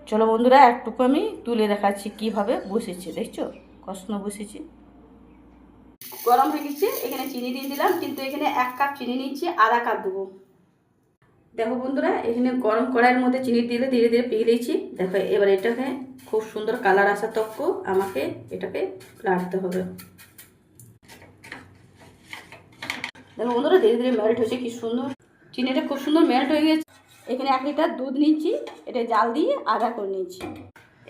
চলো বন্ধুরা একটুকু আমি তুলে দেখাচ্ছি কিভাবে বসেছে, দেখছো কষনো বসেছি। গরম হয়ে গেছে, এখানে চিনি দিয়ে দিলাম, কিন্তু এখানে 1 কাপ চিনি নিচ্ছি, আধা কাপ দেবো। দেখো বন্ধুরা এখানে গরম কড়াইয়ের মধ্যে চিনি দিলে ধীরে ধীরে পিঘলেছি। দেখো এবার এটাকে খুব সুন্দর কালার আসা তক আমাকে এটাকে নাড়তে হবে। দেখো বন্ধুরা ধীরে ধীরে মেল্ট হয়েছে, কি সুন্দর চিনিটা খুব সুন্দর মেল্ট হয়ে গেছে। এখানে 1 লিটার দুধ নিচ্ছি, এটা জাল দিয়ে আধা করে নিচ্ছি।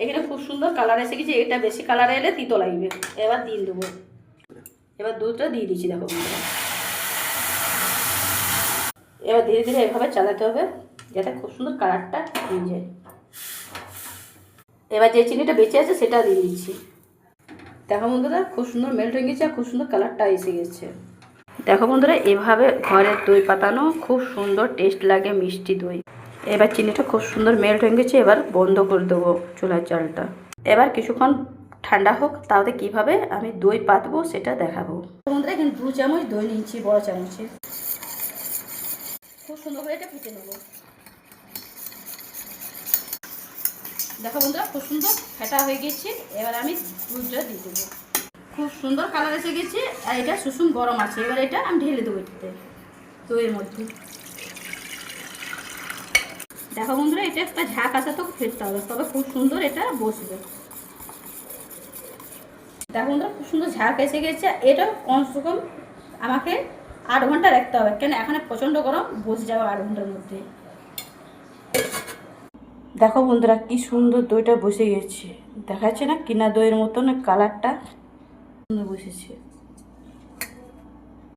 এখানে খুব সুন্দর কালার এসে গেছে, এটা বেশি কালার এলে তিতো লাগবে। এবার দিয়ে দেবো, এবার দুধটা দিয়ে দিচ্ছি। দেখো বন্ধুরা এবার ধীরে ধীরে এভাবে চালাতে হবে যাতে খুব সুন্দর কালারটা হয়ে যায়। এবার যে চিনিটা বেঁচে আছে সেটা দিয়ে দিচ্ছি। দেখো বন্ধুরা খুব সুন্দর মেল্ট হয়ে গেছে আর খুব সুন্দর কালারটা এসে গেছে। দেখো বন্ধুরা এভাবে ঘরের দই পাতানো খুব সুন্দর টেস্ট লাগে, মিষ্টি দই। এবার চিনিটা খুব সুন্দর মেল্ট হয়ে গেছে, এবার বন্ধ করে দেবো চুলার জালটা। এবার কিছুক্ষণ ঠান্ডা হোক, তাহলে কিভাবে আমি দই পাতবো সেটা দেখাবো। বন্ধুরা এখানে 2 চামচ দই নিচ্ছি, বড় চামচে। খুব সুন্দর করে এটা ফুটে নেবো। দেখো বন্ধুরা খুব সুন্দর ফেটা হয়ে গেছে, এবার আমি দুধটা দিয়ে দেবো। খুব সুন্দর কালার এসে গেছে আর এটা সুসুম গরম আছে। এবার এটা আমি ঢেলে দেবো এটাতে, দইয়ের মধ্যে। দেখো বন্ধুরা এটা একটা ঝাঁক আসা তো ফেটতে হবে, তবে খুব সুন্দর এটা বসবে। দেখো বন্ধুরা খুব সুন্দর ঝাঁক এসে গেছে, এটা কমসে কম আমাকে 8 ঘন্টা রাখতে হবে, কেন এখানে প্রচণ্ড গরম, বসে যাবে 8 ঘন্টার মধ্যে। দেখো বন্ধুরা কি সুন্দর দইটা বসে গেছে, দেখাচ্ছে না কিনা দইয়ের মতন কালারটা সুন্দর বসেছে।